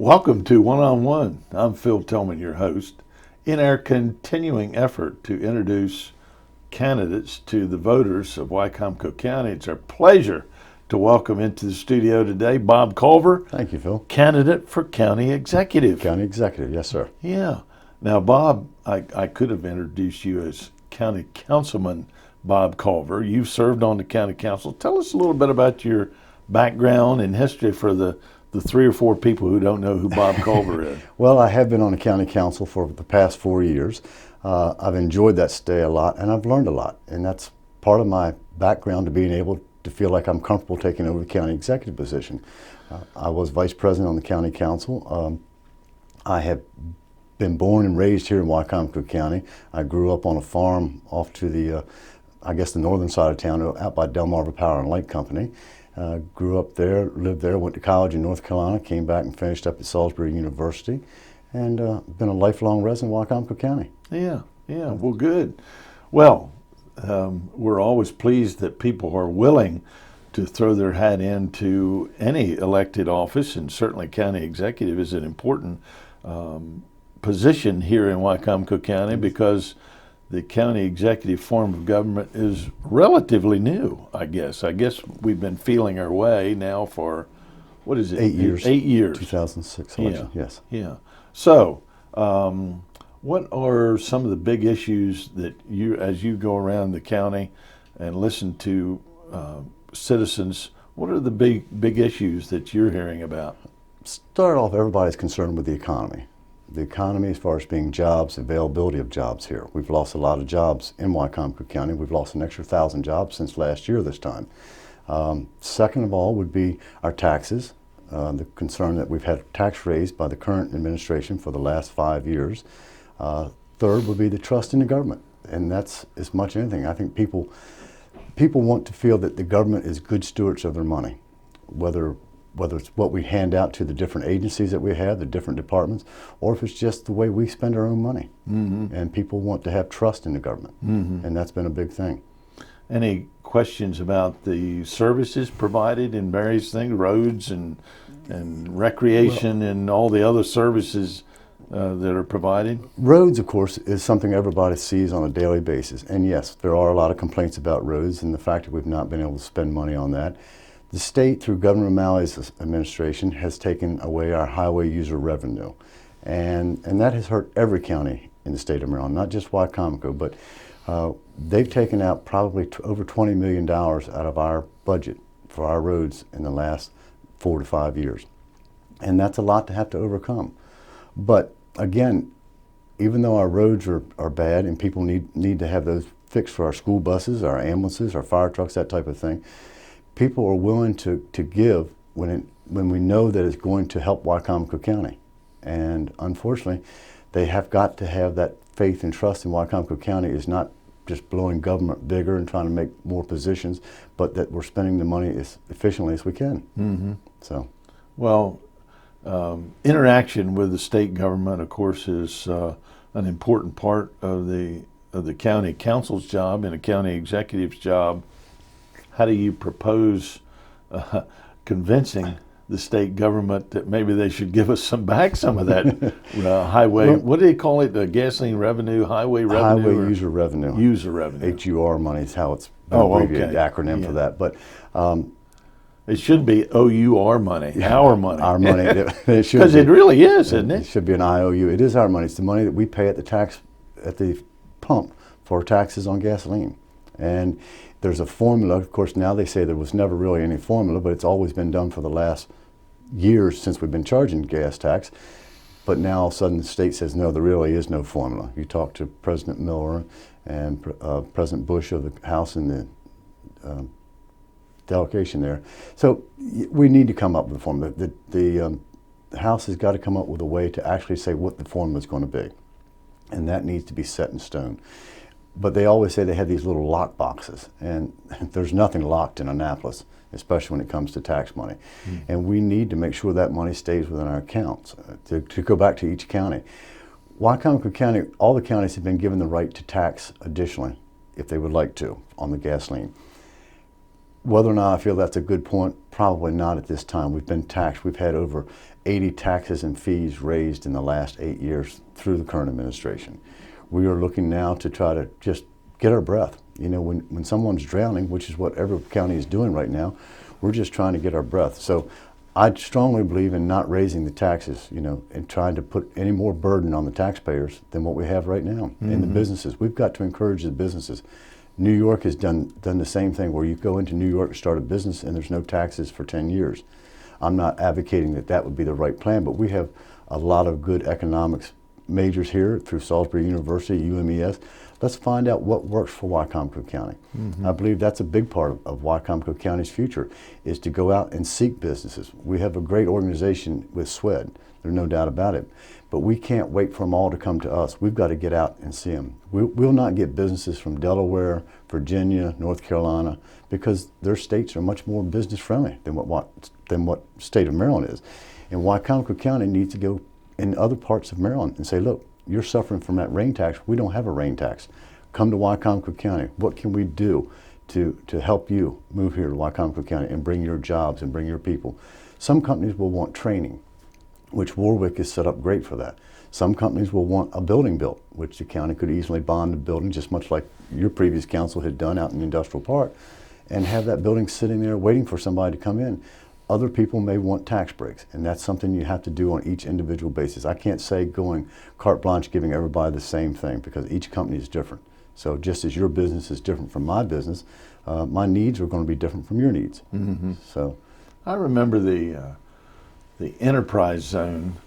Welcome to One on One. I'm Phil Tillman, your host. In our continuing effort to introduce candidates to the voters of Wicomico County, it's our pleasure to welcome into the studio today Bob Culver. Thank you, Phil. Candidate for county executive. County executive, yes, sir. Yeah. Now, Bob, I could have introduced you as County Councilman Bob Culver. You've served on the County Council. Tell us a little bit about your background and history for the three or four people who don't know who Bob Culver is. Well, I have been on the County Council for the past 4 years. I've enjoyed that stay a lot, and I've learned a lot. And that's part of my background to being able to feel like I'm comfortable taking over the county executive position. I was vice president on the County Council. I have been born and raised here in Wicomico County. I grew up on a farm off to the, the northern side of town, out by Delmarva Power and Light Company. Grew up there, lived there, went to college in North Carolina, came back and finished up at Salisbury University, and been a lifelong resident of Wicomico County. Yeah, well, good. Well, we're always pleased that people are willing to throw their hat into any elected office, and certainly county executive is an important position here in Wicomico County because the county executive form of government is relatively new, I guess. I guess we've been feeling our way now for, what is it? 8 years. 8 years. 2006 election, yes. Yeah. So, what are some of the big issues that you, as you go around the county and listen to citizens, what are the big issues that you're hearing about? Start off, everybody's concerned with the economy. The economy as far as being jobs, availability of jobs here. We've lost a lot of jobs in Wicomico County. We've lost an extra 1,000 jobs since last year this time. Second of all would be our taxes. The concern that we've had tax raised by the current administration for the last 5 years. Third would be the trust in the government, and that's as much as anything. I think people want to feel that the government is good stewards of their money, whether it's what we hand out to the different agencies that we have, the different departments, or if it's just the way we spend our own money. Mm-hmm. And people want to have trust in the government, mm-hmm. and that's been a big thing. Any questions about the services provided in various things, roads and recreation and all the other services that are provided? Roads, of course, is something everybody sees on a daily basis. And yes, there are a lot of complaints about roads and the fact that we've not been able to spend money on that. The state, through Governor O'Malley's administration, has taken away our highway user revenue. And that has hurt every county in the state of Maryland, not just Wicomico, but they've taken out probably over $20 million out of our budget for our roads in the last 4 to 5 years. And that's a lot to have to overcome. But again, even though our roads are bad and people need to have those fixed for our school buses, our ambulances, our fire trucks, that type of thing, people are willing to give when we know that it's going to help Wicomico County. And unfortunately, they have got to have that faith and trust in Wicomico County is not just blowing government bigger and trying to make more positions, but that we're spending the money as efficiently as we can. Mm-hmm. So, well, interaction with the state government, of course, is an important part of the county council's job and a county executive's job. How do you propose convincing the state government that maybe they should give us some of that highway, well, what do they call it, the gasoline revenue, highway revenue? Highway user revenue. User revenue. HUR money is how it's abbreviated, acronym for that. But it should be OUR money, our money. Our money. Because it really is, isn't it? It should be an IOU. It is our money. It's the money that we pay at the pump for taxes on gasoline. And there's a formula. Of course, now they say there was never really any formula, but it's always been done for the last years since we've been charging gas tax. But now all of a sudden the state says, no, there really is no formula. You talk to President Miller and President Bush of the House in the delegation there. So we need to come up with a formula. The House has got to come up with a way to actually say what the formula is going to be. And that needs to be set in stone. But they always say they have these little lock boxes, and there's nothing locked in Annapolis, especially when it comes to tax money. Mm. And we need to make sure that money stays within our accounts. To go back to each county, Wicomico County, all the counties have been given the right to tax additionally, if they would like to, on the gasoline. Whether or not I feel that's a good point, probably not at this time. We've been taxed. We've had over 80 taxes and fees raised in the last 8 years through the current administration. We are looking now to try to just get our breath. You know, when someone's drowning, which is what every county is doing right now, we're just trying to get our breath. So I strongly believe in not raising the taxes, you know, and trying to put any more burden on the taxpayers than what we have right now. And the businesses. We've got to encourage the businesses. New York has done the same thing, where you go into New York to start a business and there's no taxes for 10 years. I'm not advocating that that would be the right plan, but we have a lot of good economics majors here through Salisbury University, UMES. Let's find out what works for Wicomico County. I believe that's a big part of Wicomico County's future, is to go out and seek businesses. We have a great organization with SWED, there's no doubt about it, but we can't wait for them all to come to us. We've got to get out and see them. We'll not get businesses from Delaware, Virginia, North Carolina, because their states are much more business friendly than what state of Maryland is. And Wicomico County needs to go in other parts of Maryland and say, look, you're suffering from that rain tax. We don't have a rain tax. Come to Wicomico County. What can we do to help you move here to Wicomico County and bring your jobs and bring your people? Some companies will want training, which Warwick is set up great for that. Some companies will want a building built, which the county could easily bond a building, just much like your previous council had done out in the industrial park, and have that building sitting there waiting for somebody to come in. Other people may want tax breaks, and that's something you have to do on each individual basis. I can't say going carte blanche, giving everybody the same thing, because each company is different. So just as your business is different from my business, my needs are going to be different from your needs. So, I remember the enterprise zone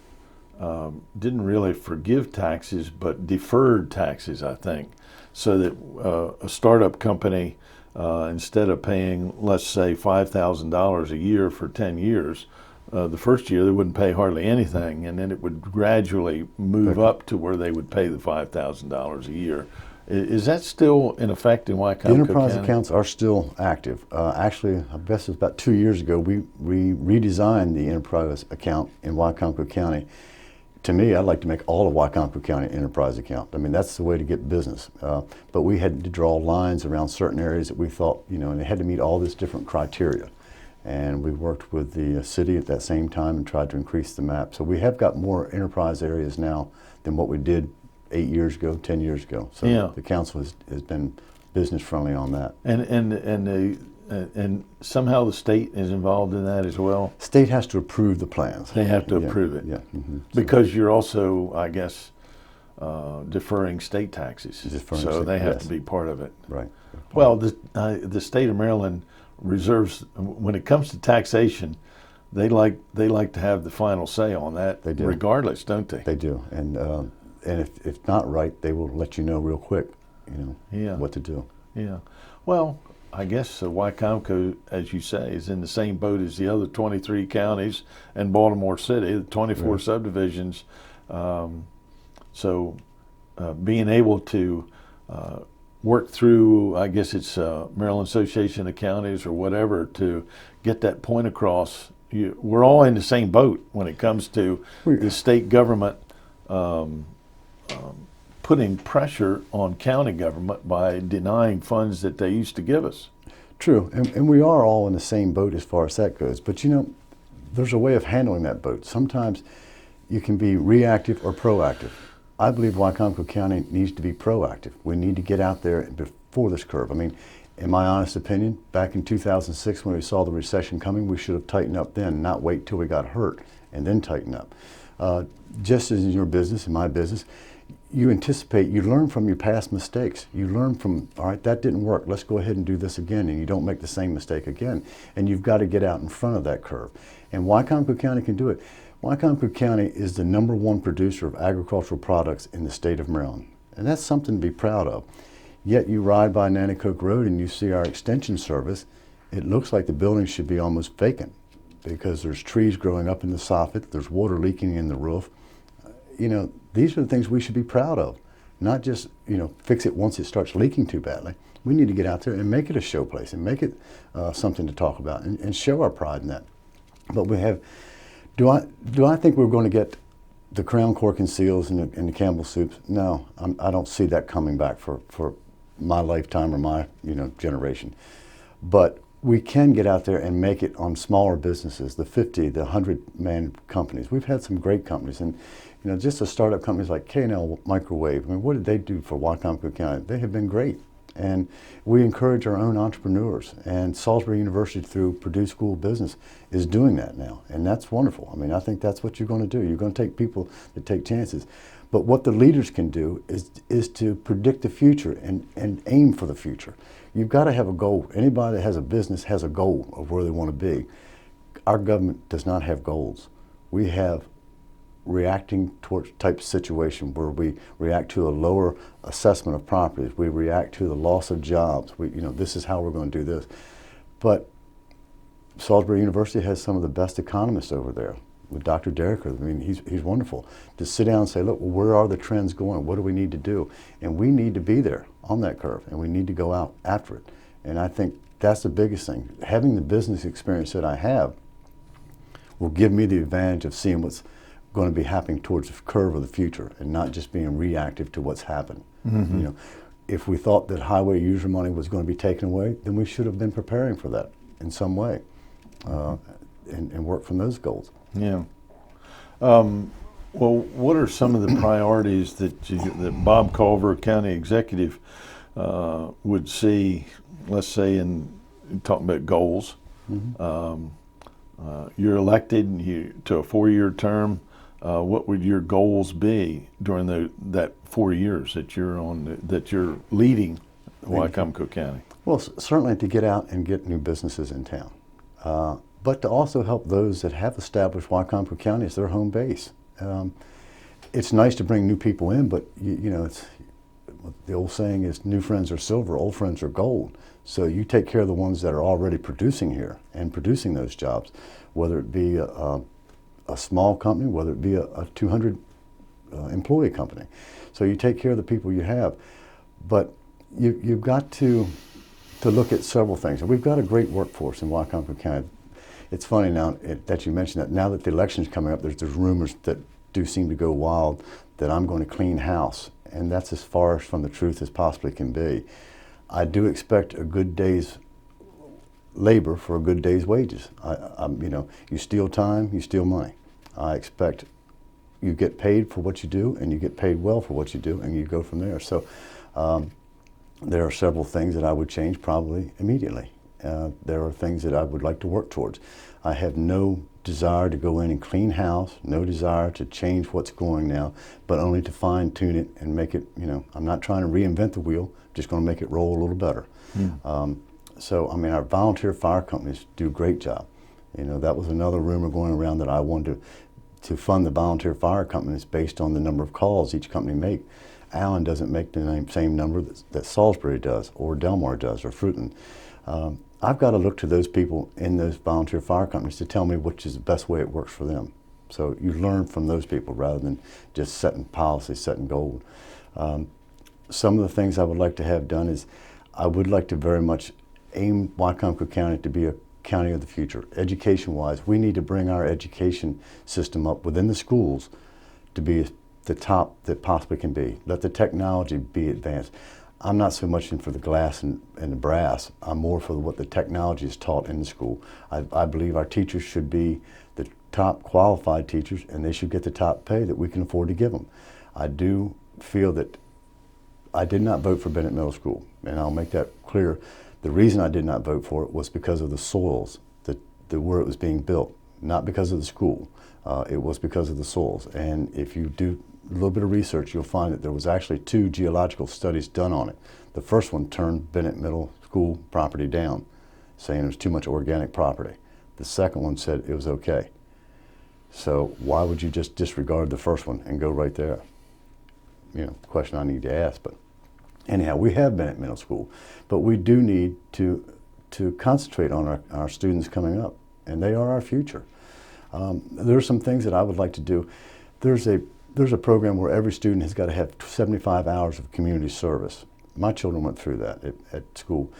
didn't really forgive taxes, but deferred taxes, I think, so that a startup company, instead of paying, let's say, $5,000 a year for 10 years, the first year they wouldn't pay hardly anything, and then it would gradually move up to where they would pay the $5,000 a year. Is that still in effect in Wicomico County? The enterprise accounts are still active. Actually, I guess it was about 2 years ago, we redesigned the enterprise account in Wicomico County. To me, I'd like to make all of Wicomico County enterprise account. I mean, that's the way to get business. But we had to draw lines around certain areas that we thought, you know, and they had to meet all this different criteria. And we worked with the city at that same time and tried to increase the map. So we have got more enterprise areas now than what we did 8 years ago, 10 years ago. So yeah. The council has been business friendly on that. And somehow the state is involved in that as well? State has to approve the plans. They have to approve it? Yeah. Because you're also, I guess, deferring state taxes. So they have to be part of it. Right. Well, the state of Maryland reserves, when it comes to taxation, they like to have the final say on that. They do. Regardless, don't they? They do. And if not right, they will let you know real quick, you know, what to do. Yeah. Well, I guess Wicomico, as you say, is in the same boat as the other 23 counties and Baltimore City, the 24 subdivisions. So being able to work through, I guess it's Maryland Association of Counties or whatever, to get that point across. We're all in the same boat when it comes to the state government putting pressure on county government by denying funds that they used to give us. True, and we are all in the same boat as far as that goes. But you know, there's a way of handling that boat. Sometimes you can be reactive or proactive. I believe Wicomico County needs to be proactive. We need to get out there before this curve. I mean, in my honest opinion, back in 2006 when we saw the recession coming, we should have tightened up then, not wait till we got hurt and then tighten up. Just as in your business, in my business, you anticipate, you learn from your past mistakes. You learn from, all right, that didn't work, let's go ahead and do this again, and you don't make the same mistake again. And you've got to get out in front of that curve. And Wicomico County can do it. Wicomico County is the #1 producer of agricultural products in the state of Maryland. And that's something to be proud of. Yet you ride by Nanticoke Road and you see our extension service, it looks like the building should be almost vacant because there's trees growing up in the soffit, there's water leaking in the roof. You know, these are the things we should be proud of, not just, you know, fix it once it starts leaking too badly. We need to get out there and make it a show place and make it something to talk about and show our pride in that. But we have, do I think we're going to get the Crown Cork and Seals and the Campbell Soups? No, I don't see that coming back for my lifetime or my, you know, generation. But we can get out there and make it on smaller businesses, the 50, the 100-man companies. We've had some great companies, and just the startup companies like K&L Microwave. I mean, what did they do for Wicomico County? They have been great, and we encourage our own entrepreneurs. And Salisbury University, through Purdue School of Business, is doing that now, and that's wonderful. I mean, I think that's what you're going to do. You're going to take people that take chances. But what the leaders can do is to predict the future and aim for the future. You've got to have a goal. Anybody that has a business has a goal of where they want to be. Our government does not have goals. We have reacting towards type of situation where we react to a lower assessment of properties. We react to the loss of jobs. This is how we're going to do this. But Salisbury University has some of the best economists over there. With Dr. Derricker, I mean, he's wonderful. To sit down and say, look, well, where are the trends going? What do we need to do? And we need to be there on that curve, and we need to go out after it. And I think that's the biggest thing. Having the business experience that I have will give me the advantage of seeing what's going to be happening towards the curve of the future and not just being reactive to what's happened. Mm-hmm. If we thought that highway user money was going to be taken away, then we should have been preparing for that in some way and work from those goals. Yeah. Well, what are some of the priorities that that Bob Culver, County Executive, would see, let's say, in talking about goals? Mm-hmm. You're elected to a 4-year term. What would your goals be during that 4 years that you're leading Wicomico County? Well, certainly to get out and get new businesses in town. But to also help those that have established Wicomico County as their home base. It's nice to bring new people in, but it's the old saying is, new friends are silver, old friends are gold. So you take care of the ones that are already producing here and producing those jobs, whether it be a small company, whether it be a 200 employee company. So you take care of the people you have, but you've got to look at several things. And we've got a great workforce in Wicomico County. It's funny now that you mentioned that. Now that the election's coming up, there's rumors that do seem to go wild that I'm going to clean house, and that's as far from the truth as possibly can be. I do expect a good day's labor for a good day's wages. You steal time, you steal money. I expect you get paid for what you do, and you get paid well for what you do, and you go from there. So there are several things that I would change probably immediately. There are things that I would like to work towards. I have no desire to go in and clean house, no desire to change what's going now, but only to fine tune it and make it, I'm not trying to reinvent the wheel, just going to make it roll a little better. So, our volunteer fire companies do a great job. That was another rumor going around that I wanted to fund the volunteer fire companies based on the number of calls each company make. Allen doesn't make the same number that Salisbury does, or Delmar does, or Fruiton. I've got to look to those people in those volunteer fire companies to tell me which is the best way it works for them. So you learn from those people rather than just setting policy, setting goals. Some of the things I would like to have done is I would like to very much aim Wicomico County to be a county of the future. Education-wise, we need to bring our education system up within the schools to be the top that possibly can be. Let the technology be advanced. I'm not so much in for the glass and the brass. I'm more for what the technology is taught in the school. I believe our teachers should be the top qualified teachers, and they should get the top pay that we can afford to give them. I do feel that I did not vote for Bennett Middle School, and I'll make that clear. The reason I did not vote for it was because of the soils, where it was being built, not because of the school. It was because of the soils. And if you do a little bit of research, you'll find that there was actually 2 geological studies done on it. The first one turned Bennett Middle School property down, saying there was too much organic property. The second one said it was okay. So why would you just disregard the first one and go right there? Question I need to ask. But anyhow, we have Bennett Middle School, but we do need to concentrate on our students coming up, and they are our future. There are some things that I would like to do. There's a program where every student has got to have 75 hours of community service. My children went through that at school.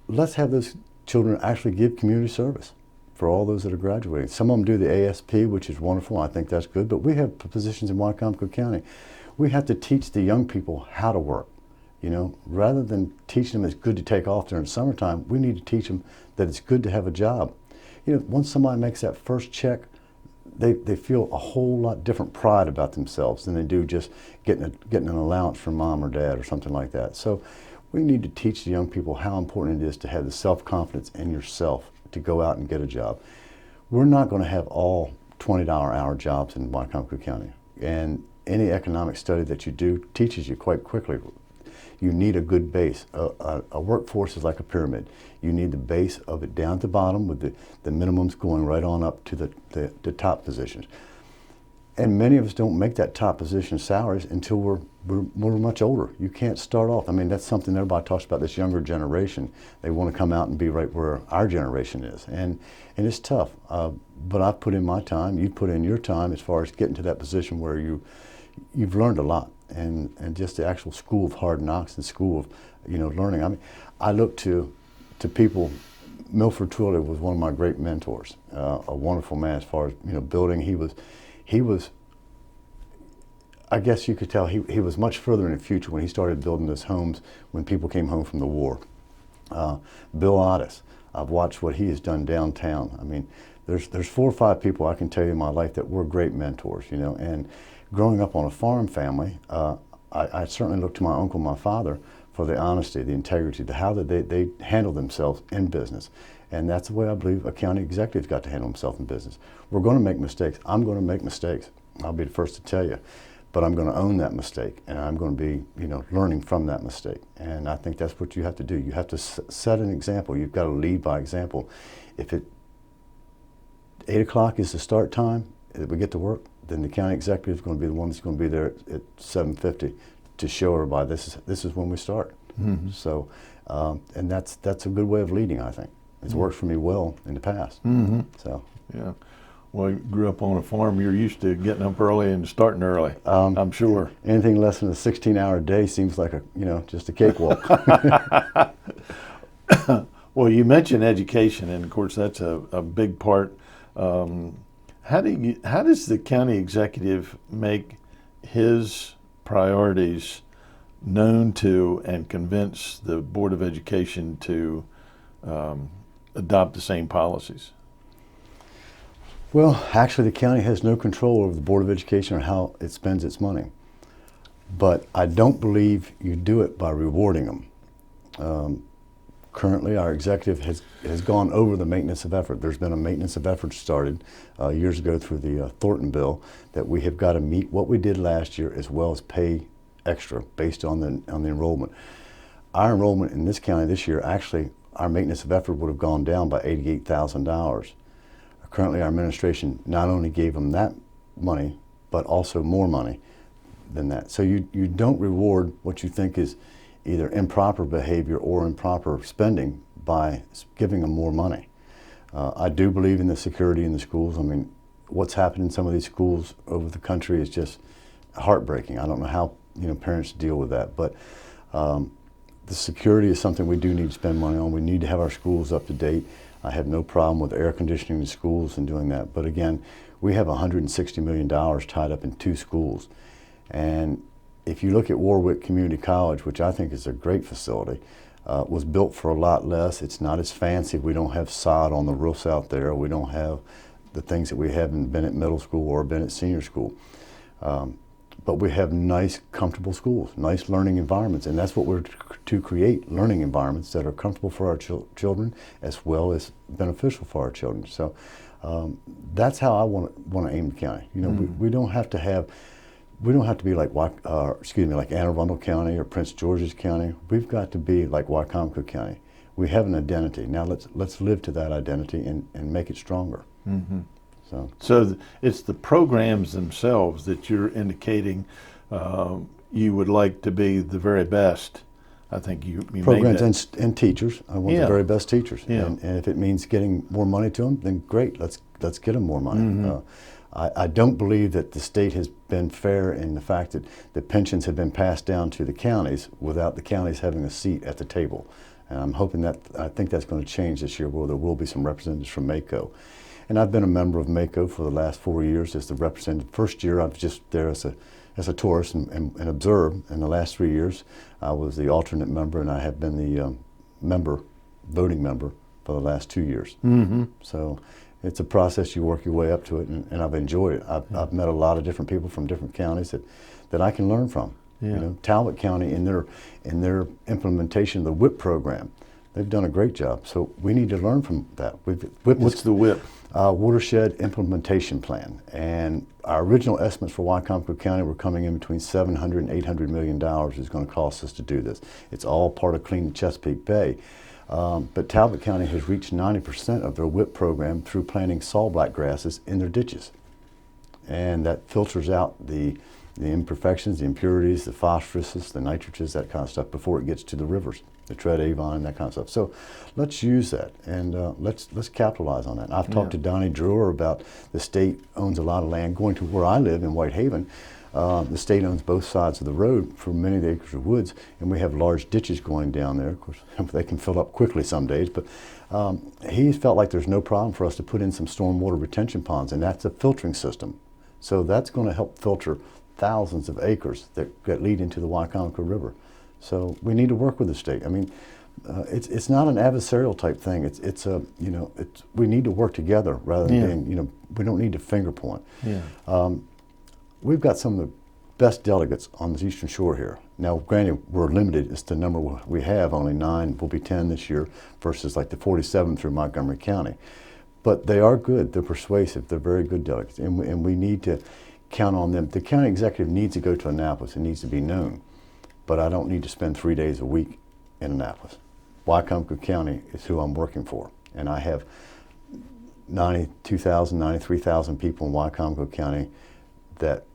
Let's have those children actually give community service for all those that are graduating. Some of them do the ASP, which is wonderful. I think that's good. But we have positions in Wicomico County. We have to teach the young people how to work. Rather than teaching them it's good to take off during summertime, we need to teach them that it's good to have a job. Once somebody makes that first check, they feel a whole lot different pride about themselves than they do just getting an allowance from mom or dad or something like that. So we need to teach the young people how important it is to have the self-confidence in yourself to go out and get a job. We're not going to have all $20-hour jobs in Wicomico County, and any economic study that you do teaches you quite quickly you need a good base. A workforce is like a pyramid. You need the base of it down to the bottom with the minimums going right on up to the top positions. And many of us don't make that top position salaries until we're much older. You can't start off. I mean, that's something everybody talks about, this younger generation. They want to come out and be right where our generation is. And it's tough. But I've put in my time, you put in your time as far as getting to that position where you've learned a lot. And just the actual school of hard knocks and school of learning. I mean, I look to people. Milford Twilley was one of my great mentors, a wonderful man as far as building. He was, I guess you could tell he was much further in the future when he started building those homes when people came home from the war. Bill Otis, I've watched what he has done downtown. I mean, there's 4 or 5 people I can tell you in my life that were great mentors, and growing up on a farm family, I certainly looked to my uncle, my father, for the honesty, the integrity, how they handle themselves in business. And that's the way I believe a county executive's got to handle himself in business. We're going to make mistakes. I'm going to make mistakes. I'll be the first to tell you. But I'm going to own that mistake, and I'm going to be, learning from that mistake. And I think that's what you have to do. You have to set an example. You've got to lead by example. If 8 o'clock is the start time that we get to work, then the county executive is going to be the one that's going to be there at 7:50 to show everybody this is when we start. Mm-hmm. So, and that's a good way of leading, I think. It's worked for me well in the past. Mm-hmm. So, yeah. Well, you grew up on a farm. You're used to getting up early and starting early. I'm sure. Anything less than a 16-hour day seems like just a cakewalk. Well, you mentioned education, and of course that's a big part. How does the county executive make his priorities known to and convince the Board of Education to adopt the same policies? Well, actually, the county has no control over the Board of Education or how it spends its money. But I don't believe you do it by rewarding them. Currently, our executive has gone over the maintenance of effort. There's been a maintenance of effort started years ago through the Thornton bill that we have got to meet what we did last year as well as pay extra based on the enrollment. Our enrollment in this county this year, actually, our maintenance of effort would have gone down by $88,000. Currently, our administration not only gave them that money, but also more money than that. So you don't reward what you think is either improper behavior or improper spending by giving them more money. I do believe in the security in the schools. I mean, what's happened in some of these schools over the country is just heartbreaking. I don't know how parents deal with that, but the security is something we do need to spend money on. We need to have our schools up to date. I have no problem with air conditioning the schools and doing that. But again, we have $160 million tied up in 2 schools. And if you look at Warwick Community College, which I think is a great facility, was built for a lot less. It's not as fancy. We don't have sod on the roofs out there. We don't have the things that we have in Bennett Middle School or Bennett Senior School. But we have nice, comfortable schools, nice learning environments, and that's what we're to create, learning environments that are comfortable for our children as well as beneficial for our children. So that's how I want to aim the county. We don't have to be like like Anne Arundel County or Prince George's County. We've got to be like Wicomico County. We have an identity. Now let's live to that identity and make it stronger. Mm-hmm. So it's the programs themselves that you're indicating you would like to be the very best. I think you programs made that. And teachers. I want the very best teachers. Yeah. And if it means getting more money to them, then great. Let's get them more money. Mm-hmm. I don't believe that the state has been fair in the fact that the pensions have been passed down to the counties without the counties having a seat at the table. And I'm hoping I think that's going to change this year, where there will be some representatives from MACO. And I've been a member of MACO for the last 4 years as the representative. First year I was just there as as a tourist and observe. In the last 3 years, I was the alternate member, and I have been the voting member for the last 2 years. Mm-hmm. So it's a process. You work your way up to it, and I've enjoyed it. I've met a lot of different people from different counties that I can learn from. Yeah. You know, Talbot County in their implementation of the WHIP program, they've done a great job. So we need to learn from that. What's the WHIP? Watershed Implementation Plan. And our original estimates for Wicomico County were coming in between $700 and $800 million is going to cost us to do this. It's all part of Clean Chesapeake Bay. But Talbot County has reached 90% of their WHIP program through planting sawblack grasses in their ditches. And that filters out the imperfections, the impurities, the phosphoruses, the nitrates, that kind of stuff before it gets to the rivers, the Tread Avon and that kind of stuff. So let's use that, and let's capitalize on that. And I've talked to Donnie Drewer about the state owns a lot of land going to where I live in Whitehaven. The state owns both sides of the road for many of the acres of woods, and we have large ditches going down there. Of course, they can fill up quickly some days, but he felt like there's no problem for us to put in some stormwater retention ponds, and that's a filtering system. So that's going to help filter thousands of acres that lead into the Wicomico River. So we need to work with the state. I mean, it's not an adversarial type thing. We need to work together rather than being, we don't need to finger point. Yeah. We've got some of the best delegates on the Eastern Shore here. Now, granted, we're limited. It's the number we have, only 9, will be 10 this year, versus like the 47 through Montgomery County. But they are good. They're persuasive. They're very good delegates, and we need to count on them. The county executive needs to go to Annapolis. It needs to be known. But I don't need to spend 3 days a week in Annapolis. Wicomico County is who I'm working for, and I have 92,000, 93,000 people in Wicomico County that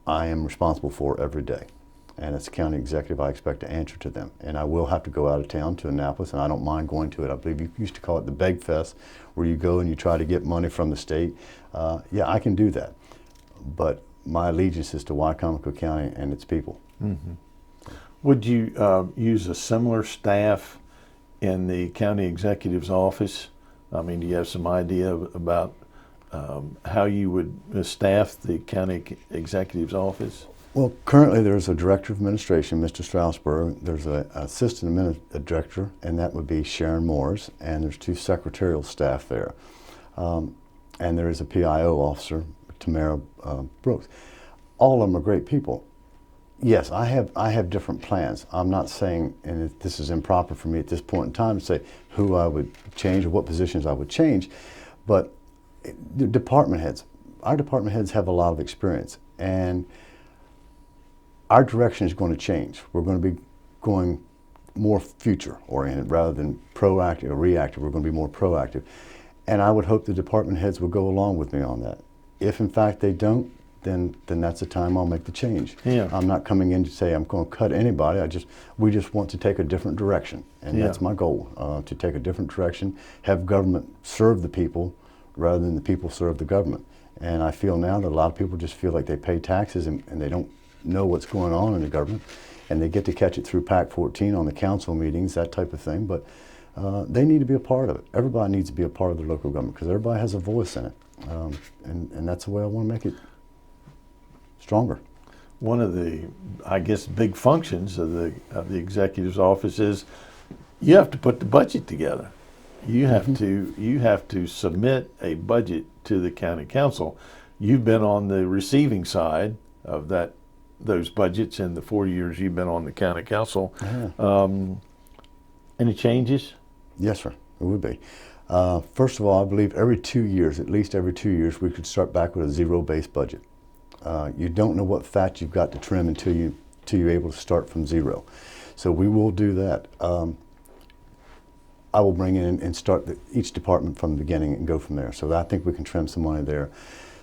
I am responsible for every day. And as a county executive, I expect to answer to them. And I will have to go out of town to Annapolis, and I don't mind going to it. I believe you used to call it the Beg Fest, where you go and you try to get money from the state. Yeah, I can do that. But my allegiance is to Wicomico County and its people. Mm-hmm. Would you use a similar staff in the county executive's office? I mean, do you have some idea about how you would staff the county executive's office? Well, currently there's a director of administration, Mr. Strasburg. There's an assistant director, and that would be Sharon Moores, and there's 2 secretarial staff there. And there is a PIO officer, Tamara Brooks. All of them are great people. Yes, I have different plans. I'm not saying, and this is improper for me at this point in time to say who I would change or what positions I would change, but the department heads, our department heads have a lot of experience, and our direction is going to change. We're going to be going more future-oriented rather than proactive or reactive. We're going to be more proactive. And I would hope the department heads will go along with me on that. If, in fact, they don't, then that's the time I'll make the change. Yeah. I'm not coming in to say I'm going to cut anybody. We just want to take a different direction. And that's my goal, to take a different direction, have government serve the people rather than the people serve the government. And I feel now that a lot of people just feel like they pay taxes and they don't know what's going on in the government, and they get to catch it through PAC 14 on the council meetings, that type of thing, but they need to be a part of it. Everybody needs to be a part of the local government because everybody has a voice in it, and that's the way I want to make it stronger. One of the, I guess, big functions of the executive's office is you have to put the budget together. You have to submit a budget to the county council. You've been on the receiving side of those budgets in the 4 years you've been on the county council. Any changes? Yes, sir, it would be. First of all, I believe every 2 years, at least every 2 years, we could start back with a zero-based budget. You don't know what fat you've got to trim until you're able to start from zero. So we will do that. I will bring in and start each department from the beginning and go from there. So I think we can trim some money there.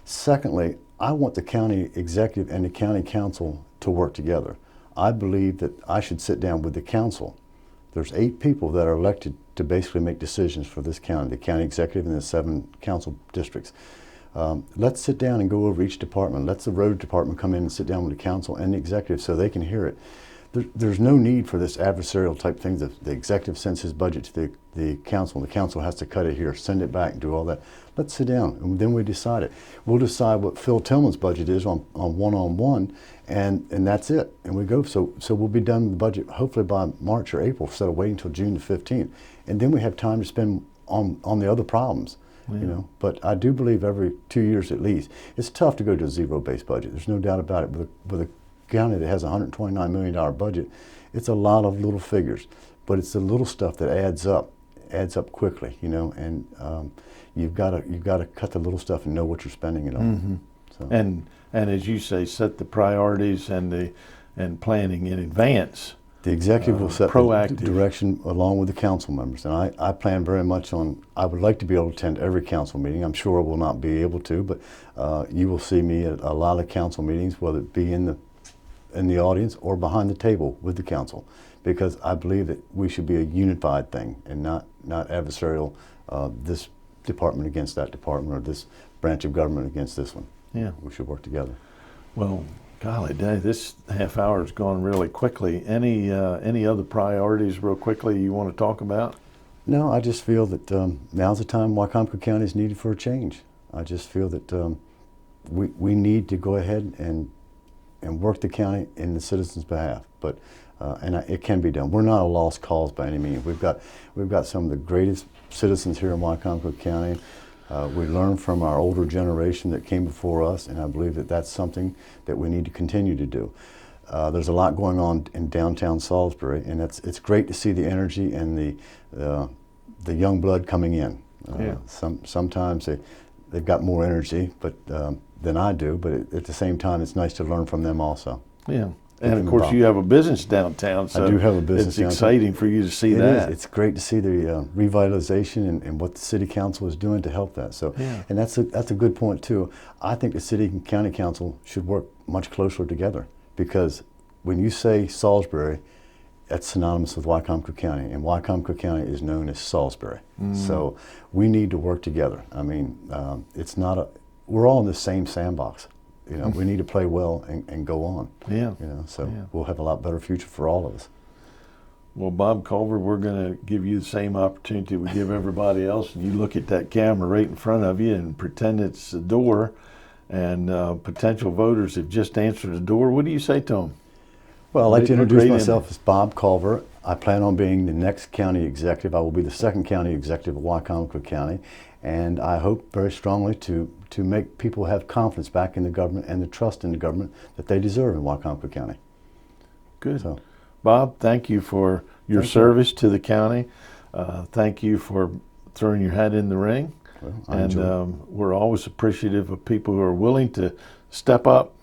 Secondly, I want the county executive and the county council to work together. I believe that I should sit down with the council. There's 8 people that are elected to basically make decisions for this county, the county executive and the 7 council districts. Let's sit down and go over each department. Let the road department come in and sit down with the council and the executive so they can hear it. there's no need for this adversarial type thing. The executive sends his budget to the council, and the council has to cut it here, send it back, and do all that. Let's sit down, and then we decide it. We'll decide what Phil Tillman's budget is on one-on-one, and that's it. And we go, so we'll be done with the budget hopefully by March or April, instead of waiting until June the 15th. And then we have time to spend on the other problems. Yeah. You know, but I do believe every 2 years at least. It's tough to go to a zero-based budget. There's no doubt about it. With a county that has a $129 million budget, it's a lot of little figures, but it's the little stuff that adds up quickly. You know, and you've got to cut the little stuff and know what you're spending it on. Mm-hmm. So. And as you say, set the priorities and planning in advance. The executive will set proactive. the direction along with the council members. And I plan very much on, I would like to be able to attend every council meeting. I'm sure I will not be able to, but you will see me at a lot of council meetings, whether it be in the audience or behind the table with the council, because I believe that we should be a unified thing and not adversarial, this department against that department or this branch of government against this one. Yeah. We should work together. Well, golly, Dave, this half hour has gone really quickly. Any other priorities real quickly you want to talk about? No, I just feel that now's the time Wicomico County is needed for a change. I just feel that we need to go ahead and work the county in the citizens' behalf. But it can be done. We're not a lost cause by any means. We've got some of the greatest citizens here in Wicomico County. We learned from our older generation that came before us, and I believe that that's something that we need to continue to do. There's a lot going on in downtown Salisbury, and it's great to see the energy and the young blood coming in. Yeah. Sometimes they've got more energy than I do, but at the same time, it's nice to learn from them also. Yeah. And of course, you have a business downtown, so I do have a business it's downtown. exciting for you to see It that. is. It's great to see the revitalization and what the city council is doing to help that. So, Yeah. and that's a good point too. I think the city and county council should work much closer together, because when you say Salisbury, that's synonymous with Wicomico County, and Wicomico County is known as Salisbury. So we need to work together. I mean, we're all in the same sandbox. You know, we need to play well and go on. Yeah. You know, so Yeah. we'll have a lot better future for all of us. Well, Bob Culver, we're going to give you the same opportunity we give everybody else, and you look at that camera right in front of you and pretend it's the door, and potential voters have just answered the door. What do you say to them? Well, I'd like to Look introduce right in. myself as Bob Culver. I plan on being the next county executive. I will be the second county executive of Wicomico County, and I hope very strongly to make people have confidence back in the government and the trust in the government that they deserve in Wicomico County. Good. So, Bob, thank you for your Thank you. service to the county. Thank you for throwing your hat in the ring. well, I enjoy it. And we're always appreciative of people who are willing to step up,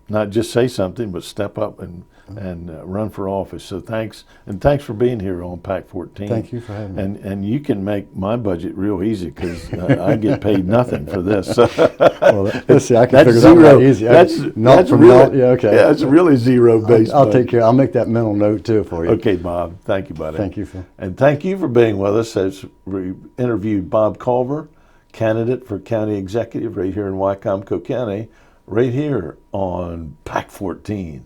not just say something, but step up and run for office. So thanks, and thanks for being here on PAC 14. Thank you for having me. And you can make my budget real easy, because I get paid nothing for this. Well, let's see, I can That's figure that zero. out easy. That's really, yeah, okay. Yeah, it's really zero-based. I'll take care. I'll make that mental note too for you. Okay, Bob. Thank you, buddy. Thank you, Phil. And thank you for being with us as we interviewed Bob Culver, candidate for county executive right here in Wicomico County, right here on PAC 14.